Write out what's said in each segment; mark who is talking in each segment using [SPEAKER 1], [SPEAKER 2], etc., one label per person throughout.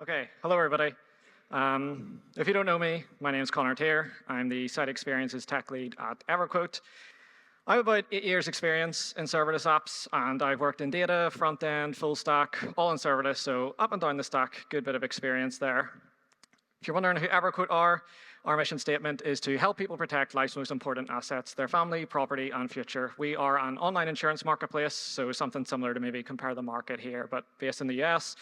[SPEAKER 1] Okay, hello everybody. If you don't know me, my name is Conor Teer. I'm the Site Experiences Tech Lead at EverQuote. I have about 8 years experience in serverless apps, and I've worked in data, front end, full stack, all in serverless, so up and down the stack, good bit of experience there. If you're wondering who EverQuote are, our mission statement is to help people protect life's most important assets, their family, property, and future. We are an online insurance marketplace, so something similar to maybe Compare the Market here, but based in the US.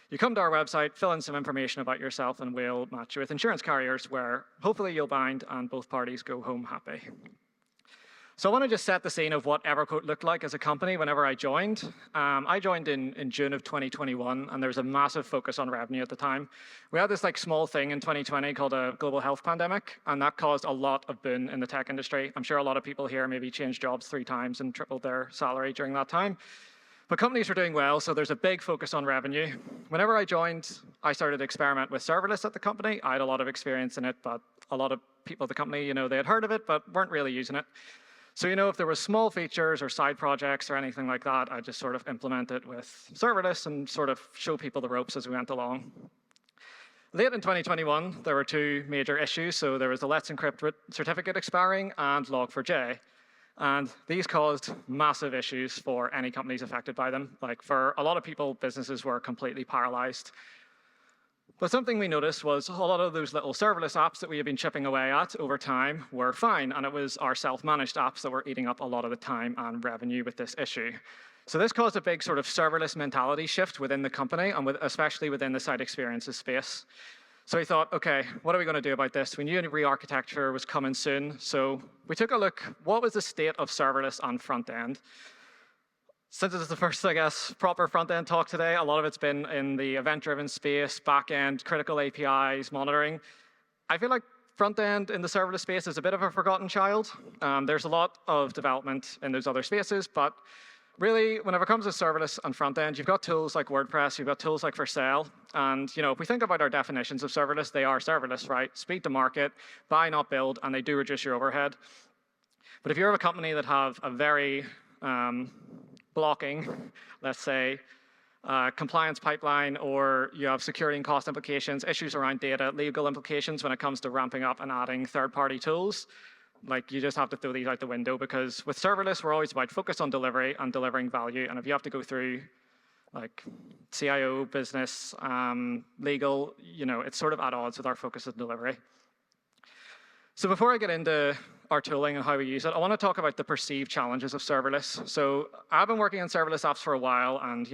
[SPEAKER 1] You come to our website, fill in some information about yourself, and we'll match you with insurance carriers where hopefully you'll bind and both parties go home happy. So I want to just set the scene of what EverQuote looked like as a company whenever I joined. I joined in June of 2021, and there was a massive focus on revenue at the time. We had this small thing in 2020 called a global health pandemic, and that caused a lot of boom in the tech industry. I'm sure a lot of people here maybe changed jobs 3 times and tripled their salary during that time. But companies were doing well, so there's a big focus on revenue. Whenever I joined, I started to experiment with serverless at the company. I had a lot of experience in it, but a lot of people at the company, they had heard of it, but weren't really using it. So, if there were small features or side projects or anything like that, I just sort of implement it with serverless and sort of show people the ropes as we went along. Late in 2021, there were 2 major issues. So there was the Let's Encrypt certificate expiring and Log4j. And these caused massive issues for any companies affected by them. For a lot of people, businesses were completely paralyzed. But something we noticed was a lot of those little serverless apps that we had been chipping away at over time were fine. And it was our self-managed apps that were eating up a lot of the time and revenue with this issue. So this caused a big sort of serverless mentality shift within the company, and especially within the site experiences space. So we thought, OK, what are we going to do about this? We knew a re-architecture was coming soon. So we took a look, what was the state of serverless on front end? Since this is the first, proper front-end talk today, a lot of it's been in the event-driven space, back-end, critical APIs, monitoring. I feel like front-end in the serverless space is a bit of a forgotten child. There's a lot of development in those other spaces, but really, whenever it comes to serverless and front-end, you've got tools like WordPress, you've got tools like Vercel, and if we think about our definitions of serverless, they are serverless, right? Speed to market, buy, not build, and they do reduce your overhead. But if you're a company that have a very blocking, let's say, compliance pipeline, or you have security and cost implications, issues around data, legal implications when it comes to ramping up and adding third-party tools, you just have to throw these out the window, because with serverless, we're always about focus on delivery and delivering value. And if you have to go through CIO, business, legal, it's sort of at odds with our focus on delivery. So before I get into our tooling and how we use it, I want to talk about the perceived challenges of serverless. So I've been working on serverless apps for a while, and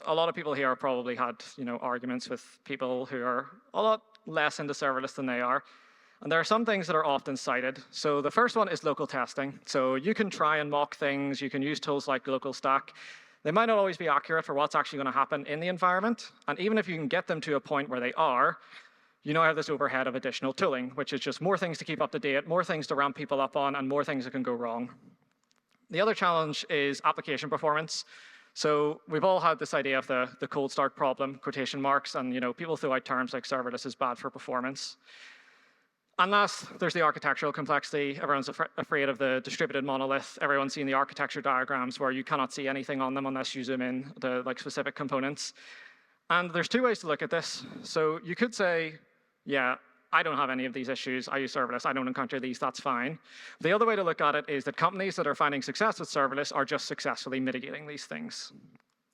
[SPEAKER 1] a lot of people here have probably had arguments with people who are a lot less into serverless than they are. And there are some things that are often cited. So the first one is local testing. So you can try and mock things. You can use tools like local stack. They might not always be accurate for what's actually going to happen in the environment. And even if you can get them to a point where they are, you now have this overhead of additional tooling, which is just more things to keep up to date, more things to ramp people up on, and more things that can go wrong. The other challenge is application performance. So we've all had this idea of the cold start problem, quotation marks, and people throw out terms like serverless is bad for performance. And last, there's the architectural complexity. Everyone's afraid of the distributed monolith. Everyone's seen the architecture diagrams where you cannot see anything on them unless you zoom in to specific components. And there's 2 ways to look at this. So you could say, yeah, I don't have any of these issues. I use serverless. I don't encounter these. That's fine. The other way to look at it is that companies that are finding success with serverless are just successfully mitigating these things.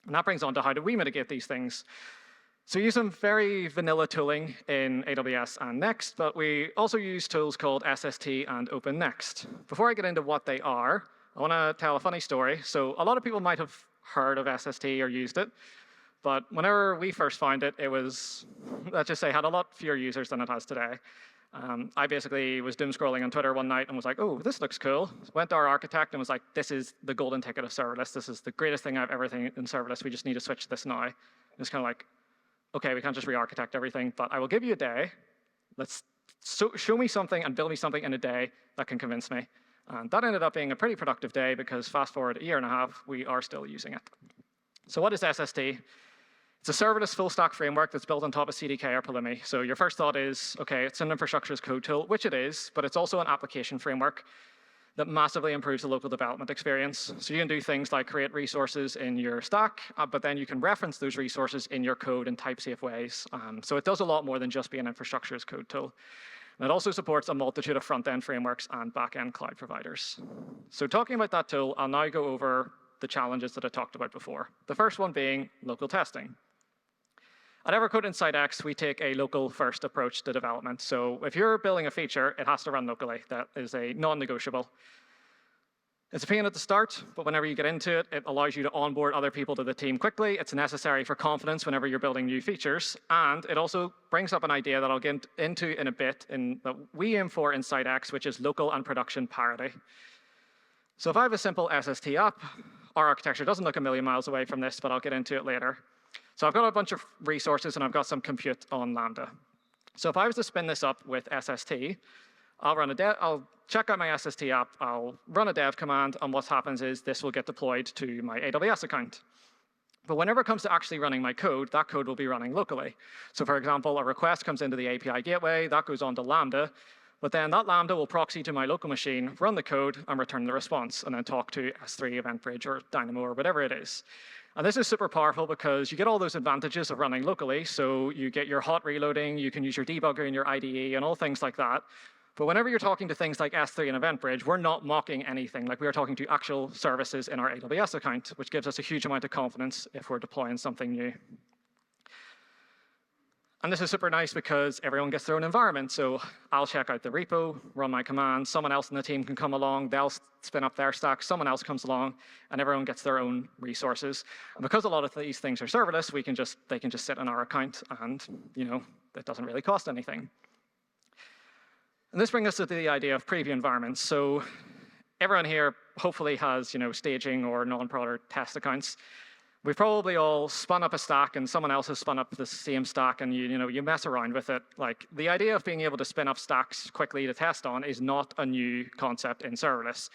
[SPEAKER 1] And that brings on to how do we mitigate these things. So we use some very vanilla tooling in AWS and Next, but we also use tools called SST and OpenNext. Before I get into what they are, I want to tell a funny story. So a lot of people might have heard of SST or used it. But whenever we first found it, it was, let's just say, had a lot fewer users than it has today. I basically was doom scrolling on Twitter one night and was like, oh, this looks cool. Went to our architect and was like, this is the golden ticket of serverless. This is the greatest thing I've ever seen in serverless. We just need to switch this now. And it's kind of like, OK, we can't just re-architect everything, but I will give you a day. Let's show me something and build me something in a day that can convince me. And that ended up being a pretty productive day, because fast forward a year and a half, we are still using it. So what is SST? It's a serverless full-stack framework that's built on top of CDK or Pulumi. So your first thought is, OK, it's an infrastructure as code tool, which it is, but it's also an application framework. that massively improves the local development experience. So you can do things like create resources in your stack, but then you can reference those resources in your code in type-safe ways. So it does a lot more than just be an infrastructure as code tool. And it also supports a multitude of front-end frameworks and back-end cloud providers. So talking about that tool, I'll now go over the challenges that I talked about before. The first one being local testing. At EverQuote Inside X, we take a local-first approach to development. So if you're building a feature, it has to run locally. That is a non-negotiable. It's a pain at the start, but whenever you get into it, it allows you to onboard other people to the team quickly. It's necessary for confidence whenever you're building new features. And it also brings up an idea that I'll get into in a bit that we aim for Inside X, which is local and production parity. So if I have a simple SST app, our architecture doesn't look a million miles away from this, but I'll get into it later. So I've got a bunch of resources, and I've got some compute on Lambda. So if I was to spin this up with SST, I'll check out my SST app, I'll run a dev command, and what happens is this will get deployed to my AWS account. But whenever it comes to actually running my code, that code will be running locally. So for example, a request comes into the API gateway, that goes on to Lambda, but then that Lambda will proxy to my local machine, run the code, and return the response, and then talk to S3, EventBridge, or Dynamo, or whatever it is. And this is super powerful because you get all those advantages of running locally. So you get your hot reloading, you can use your debugger in your IDE, and all things like that. But whenever you're talking to things like S3 and EventBridge, we're not mocking anything. Like we are talking to actual services in our AWS account, which gives us a huge amount of confidence if we're deploying something new. And this is super nice because everyone gets their own environment. So I'll check out the repo, run my command. Someone else in the team can come along. They'll spin up their stack. Someone else comes along, and everyone gets their own resources. And because a lot of these things are serverless, they can just sit on our account, and it doesn't really cost anything. And this brings us to the idea of preview environments. So everyone here hopefully has staging or non-prod or test accounts. We've probably all spun up a stack, and someone else has spun up the same stack, and you mess around with it. Like the idea of being able to spin up stacks quickly to test on is not a new concept in serverless.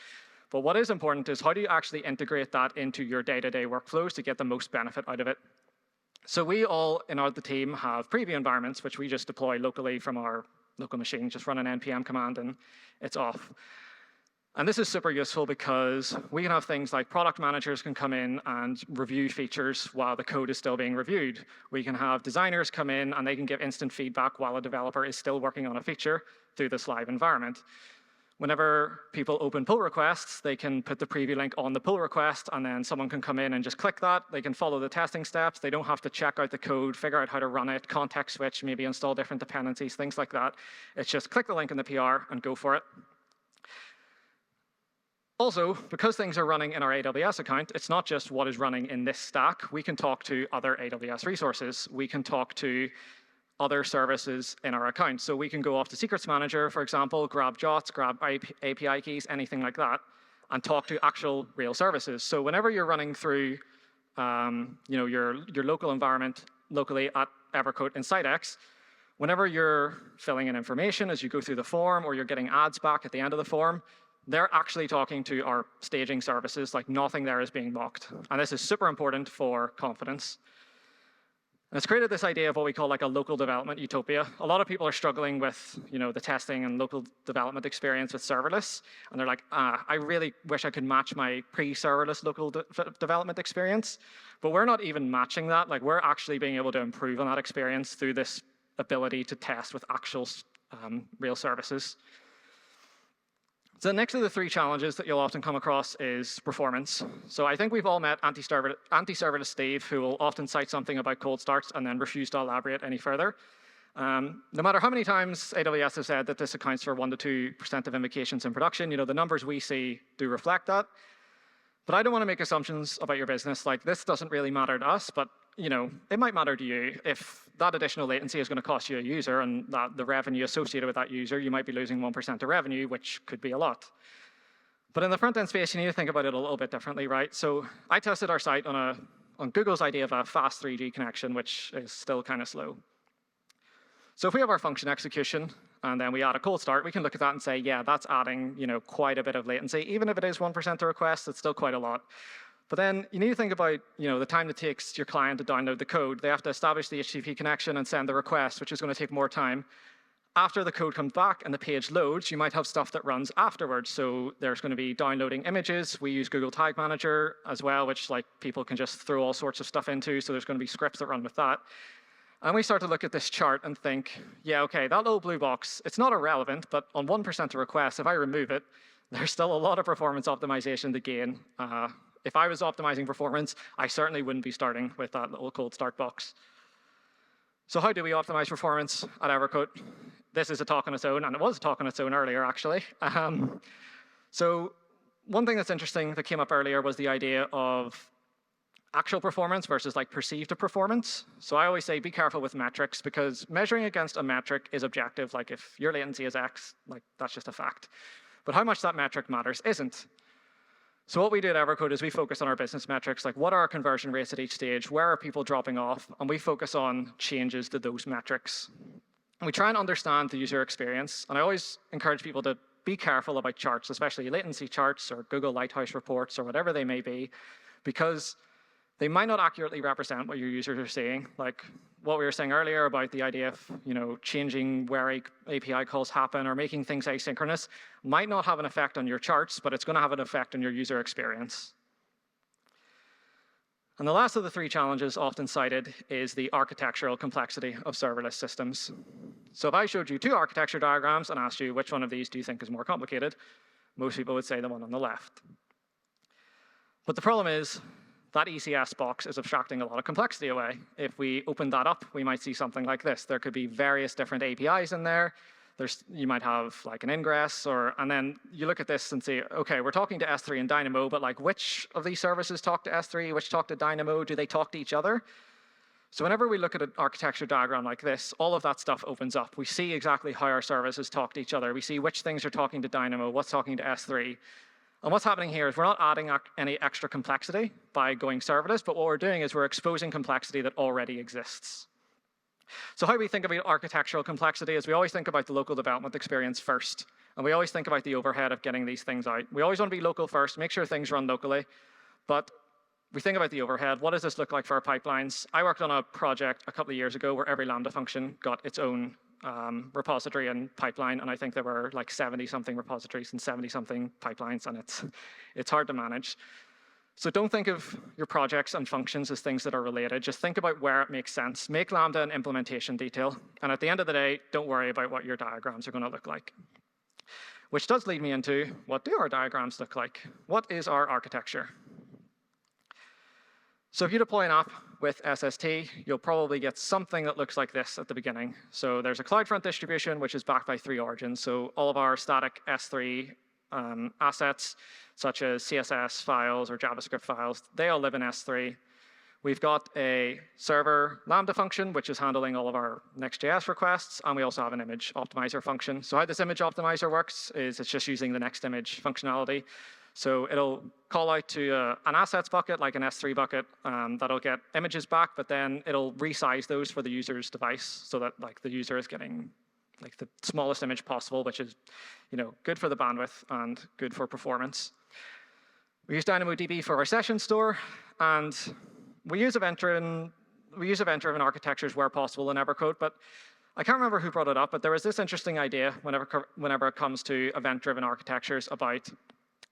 [SPEAKER 1] But what is important is how do you actually integrate that into your day-to-day workflows to get the most benefit out of it. So we all in the team have preview environments, which we just deploy locally from our local machine. Just run an npm command, and it's off. And this is super useful because we can have things like product managers can come in and review features while the code is still being reviewed. We can have designers come in, and they can give instant feedback while a developer is still working on a feature through this live environment. Whenever people open pull requests, they can put the preview link on the pull request, and then someone can come in and just click that. They can follow the testing steps. They don't have to check out the code, figure out how to run it, context switch, maybe install different dependencies, things like that. It's just click the link in the PR and go for it. Also, because things are running in our AWS account, it's not just what is running in this stack. We can talk to other AWS resources. We can talk to other services in our account. So we can go off to Secrets Manager, for example, grab JOTs, grab API keys, anything like that, and talk to actual real services. So whenever you're running through your local environment locally at EverQuote Inside X, whenever you're filling in information as you go through the form, or you're getting ads back at the end of the form, they're actually talking to our staging services, like nothing there is being mocked. And this is super important for confidence. And it's created this idea of what we call like a local development utopia. A lot of people are struggling with the testing and local development experience with serverless. And they're like, I really wish I could match my pre-serverless local development experience. But we're not even matching that. Like we're actually being able to improve on that experience through this ability to test with actual real services. So next of the three challenges that you'll often come across is performance. So I think we've all met anti-serverless Steve, who will often cite something about cold starts and then refuse to elaborate any further. No matter how many times AWS has said that this accounts for 1% to 2% of invocations in production, the numbers we see do reflect that. But I don't want to make assumptions about your business. Like this doesn't really matter to us, but it might matter to you. If that additional latency is going to cost you a user, and that the revenue associated with that user, you might be losing 1% of revenue, which could be a lot. But in the front-end space, you need to think about it a little bit differently, right? So I tested our site on Google's idea of a fast 3G connection, which is still kind of slow. So if we have our function execution, and then we add a cold start, we can look at that and say, yeah, that's adding quite a bit of latency. Even if it is 1% of requests, it's still quite a lot. But then you need to think about the time it takes your client to download the code. They have to establish the HTTP connection and send the request, which is going to take more time. After the code comes back and the page loads, you might have stuff that runs afterwards. So there's going to be downloading images. We use Google Tag Manager as well, which like people can just throw all sorts of stuff into. So there's going to be scripts that run with that. And we start to look at this chart and think, yeah, OK, that little blue box, it's not irrelevant. But on 1% of requests, if I remove it, there's still a lot of performance optimization to gain. If I was optimizing performance, I certainly wouldn't be starting with that little cold start box. So how do we optimize performance at EverQuote? This is a talk on its own, and it was a talk on its own earlier, actually. So one thing that's interesting that came up earlier was the idea of actual performance versus like perceived performance. So I always say be careful with metrics, because measuring against a metric is objective. Like if your latency is X, like that's just a fact. But how much that metric matters isn't. So what we do at EverQuote is we focus on our business metrics, like what are our conversion rates at each stage, where are people dropping off, and we focus on changes to those metrics. And we try and understand the user experience, and I always encourage people to be careful about charts, especially latency charts or Google Lighthouse reports or whatever they may be, because they might not accurately represent what your users are seeing. Like what we were saying earlier about the idea of changing where API calls happen or making things asynchronous might not have an effect on your charts, but it's going to have an effect on your user experience. And the last of the three challenges often cited is the architectural complexity of serverless systems. So if I showed you two architecture diagrams and asked you which one of these do you think is more complicated, most people would say the one on the left. But the problem is that ECS box is abstracting a lot of complexity away. If we open that up, we might see something like this. There could be various different APIs in there. You might have like an ingress, and then you look at this and say, OK, we're talking to S3 and Dynamo, but like which of these services talk to S3, which talk to Dynamo? Do they talk to each other? So whenever we look at an architecture diagram like this, all of that stuff opens up. We see exactly how our services talk to each other. We see which things are talking to Dynamo, what's talking to S3. And what's happening here is we're not adding any extra complexity by going serverless, but what we're doing is we're exposing complexity that already exists. So how we think about architectural complexity is we always think about the local development experience first, and we always think about the overhead of getting these things out. We always want to be local first, make sure things run locally, but we think about the overhead. What does this look like for our pipelines? I worked on a project a couple of years ago where every Lambda function got its own repository and pipeline, and I think there were like 70-something repositories and 70-something pipelines, and it's hard to manage. So don't think of your projects and functions as things that are related. Just think about where it makes sense. Make Lambda an implementation detail, and at the end of the day, don't worry about what your diagrams are going to look like. Which does lead me into, what do our diagrams look like? What is our architecture? So if you deploy an app with SST, you'll probably get something that looks like this at the beginning. So there's a CloudFront distribution, which is backed by 3 origins. So all of our static S3 assets, such as CSS files or JavaScript files, they all live in S3. We've got a server Lambda function, which is handling all of our NextJS requests, and we also have an image optimizer function. So how this image optimizer works is it's just using the next image functionality. So it'll call out to an assets bucket, like an S3 bucket, that'll get images back, but then it'll resize those for the user's device so that like the user is getting like the smallest image possible, which is good for the bandwidth and good for performance. We use DynamoDB for our session store, and we use event-driven architectures where possible in EverQuote, but I can't remember who brought it up, but there was this interesting idea whenever it comes to event-driven architectures about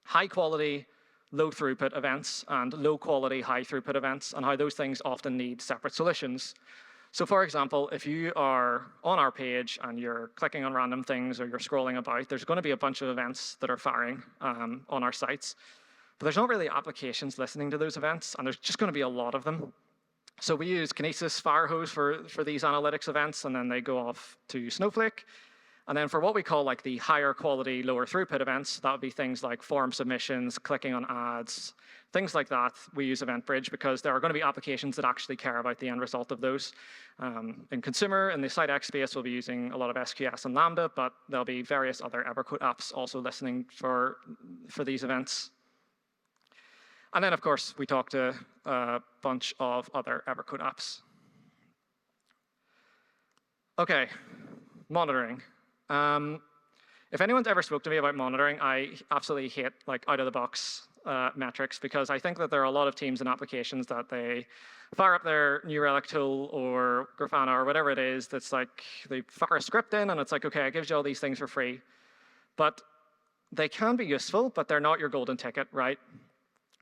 [SPEAKER 1] high-quality, low-throughput events and low-quality, high-throughput events, and how those things often need separate solutions. So for example, if you are on our page and you're clicking on random things or you're scrolling about, there's going to be a bunch of events that are firing on our sites. But there's not really applications listening to those events, and there's just going to be a lot of them. So we use Kinesis Firehose for these analytics events, and then they go off to Snowflake. And then for what we call like the higher quality, lower throughput events, that would be things like form submissions, clicking on ads, things like that. We use EventBridge because there are going to be applications that actually care about the end result of those. In consumer, in the site X space, we'll be using a lot of SQS and Lambda, but there'll be various other EverQuote apps also listening for these events. And then, of course, we talk to a bunch of other EverQuote apps. OK, monitoring. If anyone's ever spoke to me about monitoring, I absolutely hate like out-of-the-box metrics, because I think that there are a lot of teams and applications that they fire up their New Relic tool or Grafana or whatever it is that's like, they fire a script in and it's like, okay, it gives you all these things for free. But they can be useful, but they're not your golden ticket, right?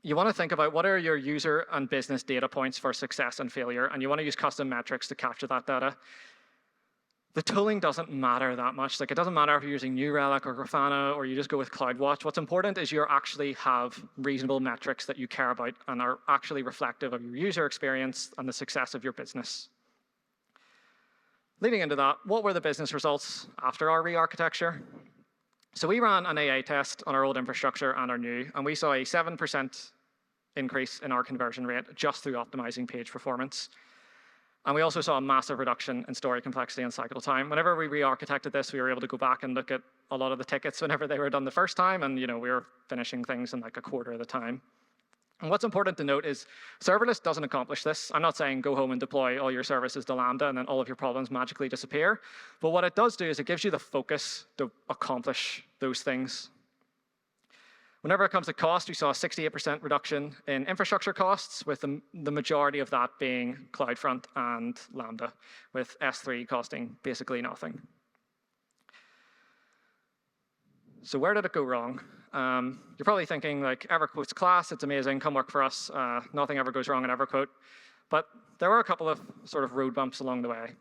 [SPEAKER 1] You want to think about what are your user and business data points for success and failure, and you want to use custom metrics to capture that data. The tooling doesn't matter that much. Like, it doesn't matter if you're using New Relic or Grafana or you just go with CloudWatch. What's important is you actually have reasonable metrics that you care about and are actually reflective of your user experience and the success of your business. Leading into that, what were the business results after our re-architecture? So we ran an AA test on our old infrastructure and our new, and we saw a 7% increase in our conversion rate just through optimizing page performance. And we also saw a massive reduction in story complexity and cycle time. Whenever we re-architected this, we were able to go back and look at a lot of the tickets whenever they were done the first time, and we were finishing things in like a quarter of the time. And what's important to note is serverless doesn't accomplish this. I'm not saying go home and deploy all your services to Lambda and then all of your problems magically disappear. But what it does do is it gives you the focus to accomplish those things. Whenever it comes to cost, we saw a 68% reduction in infrastructure costs, with the majority of that being CloudFront and Lambda, with S3 costing basically nothing. So where did it go wrong? You're probably thinking, like, EverQuote's class, it's amazing, come work for us. Nothing ever goes wrong in EverQuote. But there were a couple of sort of road bumps along the way.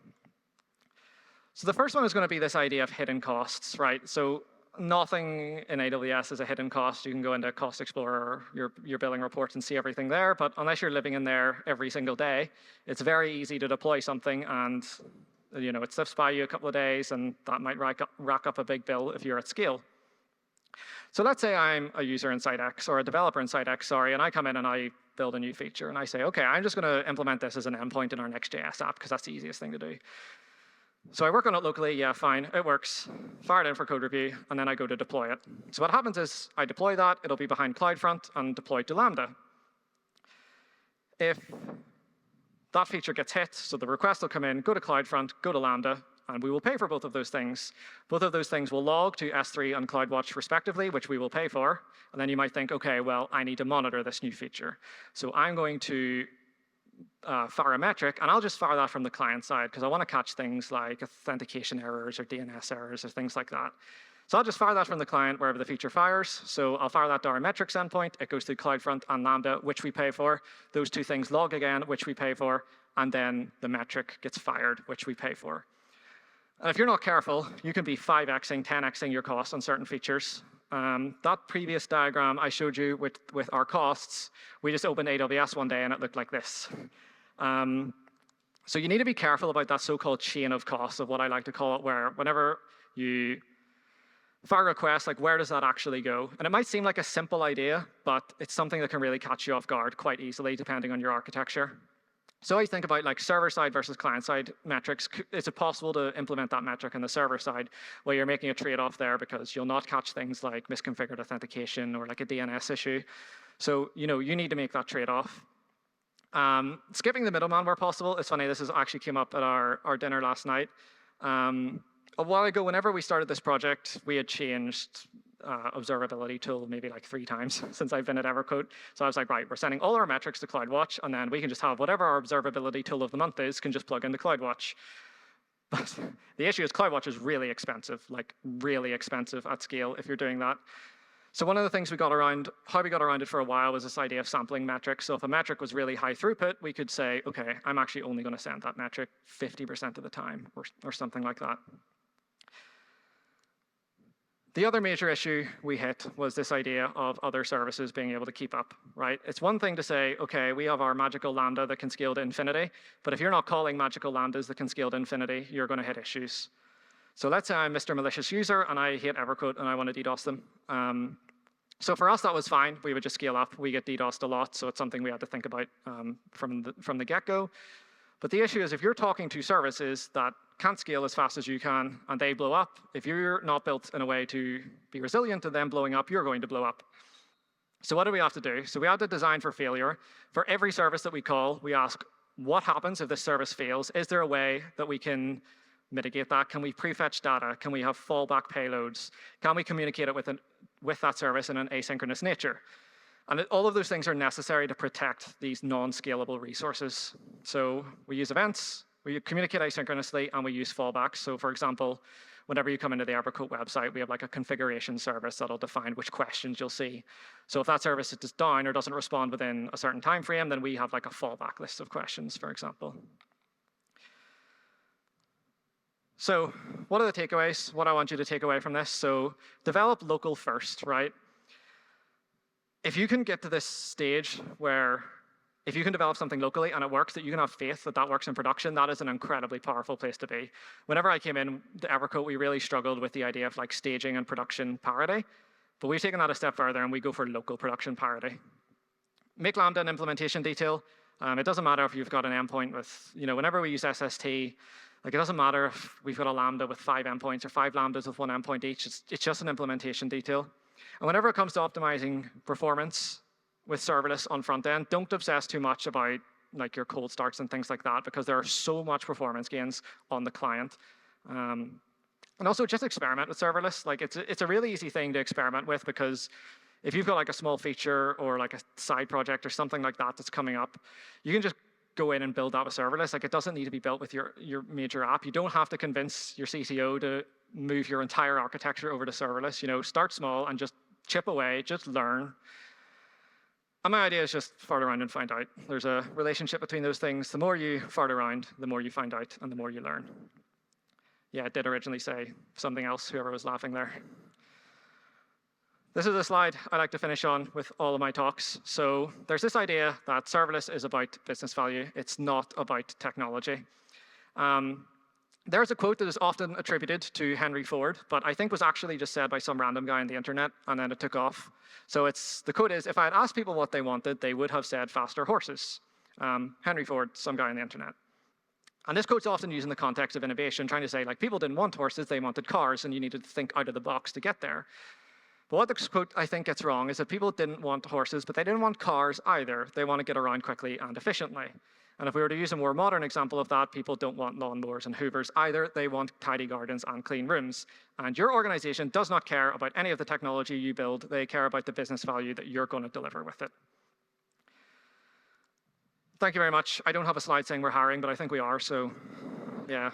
[SPEAKER 1] So the first one is going to be this idea of hidden costs, right? So nothing in AWS is a hidden cost. You can go into Cost Explorer, your billing reports, and see everything there. But unless you're living in there every single day, it's very easy to deploy something, and it slips by you a couple of days, and that might rack up a big bill if you're at scale. So let's say I'm a user inside X, or a developer inside X, sorry, and I come in and I build a new feature, and I say, OK, I'm just going to implement this as an endpoint in our NextJS app, because that's the easiest thing to do. So I work on it locally, yeah, fine, it works, fire it in for code review, and then I go to deploy it. So what happens is I deploy that, it'll be behind CloudFront and deployed to Lambda. If that feature gets hit, so the request will come in, go to CloudFront, go to Lambda, and we will pay for both of those things. Both of those things will log to S3 and CloudWatch respectively, which we will pay for. And then you might think, OK, well, I need to monitor this new feature. So I'm going to fire a metric, and I'll just fire that from the client side, because I want to catch things like authentication errors or DNS errors or things like that. So I'll just fire that from the client wherever the feature fires. So I'll fire that to our metrics endpoint. It goes through CloudFront and Lambda, which we pay for. Those two things log again, which we pay for. And then the metric gets fired, which we pay for. And if you're not careful, you can be 5xing, 10xing your costs on certain features. That previous diagram I showed you with our costs, we just opened AWS one day and it looked like this. So you need to be careful about that so-called chain of costs, of what I like to call it, where whenever you fire a request, like, where does that actually go? And it might seem like a simple idea, but it's something that can really catch you off guard quite easily, depending on your architecture. So I think about like server-side versus client-side metrics. Is it possible to implement that metric on the server side where you're making a trade-off there because you'll not catch things like misconfigured authentication or like a DNS issue? So you need to make that trade-off. Skipping the middleman where possible. It's funny, this actually came up at our dinner last night. A while ago, whenever we started this project, we had changed observability tool maybe like 3 times since I've been at EverQuote. So I was like, right, we're sending all our metrics to CloudWatch, and then we can just have whatever our observability tool of the month is, can just plug into CloudWatch. But the issue is CloudWatch is really expensive, like really expensive at scale if you're doing that. So one of the things how we got around it for a while was this idea of sampling metrics. So if a metric was really high throughput, we could say, OK, I'm actually only going to send that metric 50% of the time, or something like that. The other major issue we hit was this idea of other services being able to keep up, right? It's one thing to say, OK, we have our magical Lambda that can scale to infinity. But if you're not calling magical Lambdas that can scale to infinity, you're going to hit issues. So let's say I'm Mr. Malicious User, and I hate EverQuote, and I want to DDoS them. So for us, that was fine. We would just scale up. We get DDoSed a lot, so it's something we had to think about from the get-go. But the issue is if you're talking to services that can't scale as fast as you can, and they blow up, if you're not built in a way to be resilient to them blowing up, you're going to blow up. So what do we have to do? So we have to design for failure. For every service that we call, we ask, what happens if this service fails? Is there a way that we can mitigate that? Can we prefetch data? Can we have fallback payloads? Can we communicate it with that service in an asynchronous nature? And all of those things are necessary to protect these non-scalable resources. So we use events, we communicate asynchronously, and we use fallbacks. So for example, whenever you come into the EverQuote website, we have like a configuration service that'll define which questions you'll see. So if that service is down or doesn't respond within a certain time frame, then we have like a fallback list of questions, for example. So what are the takeaways? What I want you to take away from this? So develop local first, right? If you can get to this stage where if you can develop something locally and it works, that you can have faith that that works in production, that is an incredibly powerful place to be. Whenever I came in to EverQuote, we really struggled with the idea of like staging and production parity. But we've taken that a step further and we go for local production parity. Make Lambda an implementation detail. It doesn't matter if you've got an endpoint with, whenever we use SST, like it doesn't matter if we've got a Lambda with 5 endpoints or 5 Lambdas with 1 endpoint each. It's just an implementation detail. And whenever it comes to optimizing performance with serverless on front end, don't obsess too much about like your cold starts and things like that, because there are so much performance gains on the client. And also just experiment with serverless. Like it's a really easy thing to experiment with, because if you've got like a small feature or like a side project or something like that that's coming up, you can just go in and build that with serverless. Like it doesn't need to be built with your major app. You don't have to convince your CTO to move your entire architecture over to serverless. Start small and just chip away, just learn. And my idea is just fart around and find out. There's a relationship between those things. The more you fart around, the more you find out, and the more you learn. Yeah, it did originally say something else, whoever was laughing there. This is a slide I like to finish on with all of my talks. So there's this idea that serverless is about business value. It's not about technology. There's a quote that is often attributed to Henry Ford, but I think was actually just said by some random guy on the internet, and then it took off. So the quote is, if I had asked people what they wanted, they would have said faster horses. Henry Ford, some guy on the internet. And this quote's often used in the context of innovation, trying to say, like, people didn't want horses, they wanted cars, and you needed to think out of the box to get there. But what this quote, I think, gets wrong is that people didn't want horses, but they didn't want cars either. They want to get around quickly and efficiently. And if we were to use a more modern example of that, people don't want lawnmowers and hoovers either. They want tidy gardens and clean rooms. And your organization does not care about any of the technology you build. They care about the business value that you're going to deliver with it. Thank you very much. I don't have a slide saying we're hiring, but I think we are, so yeah.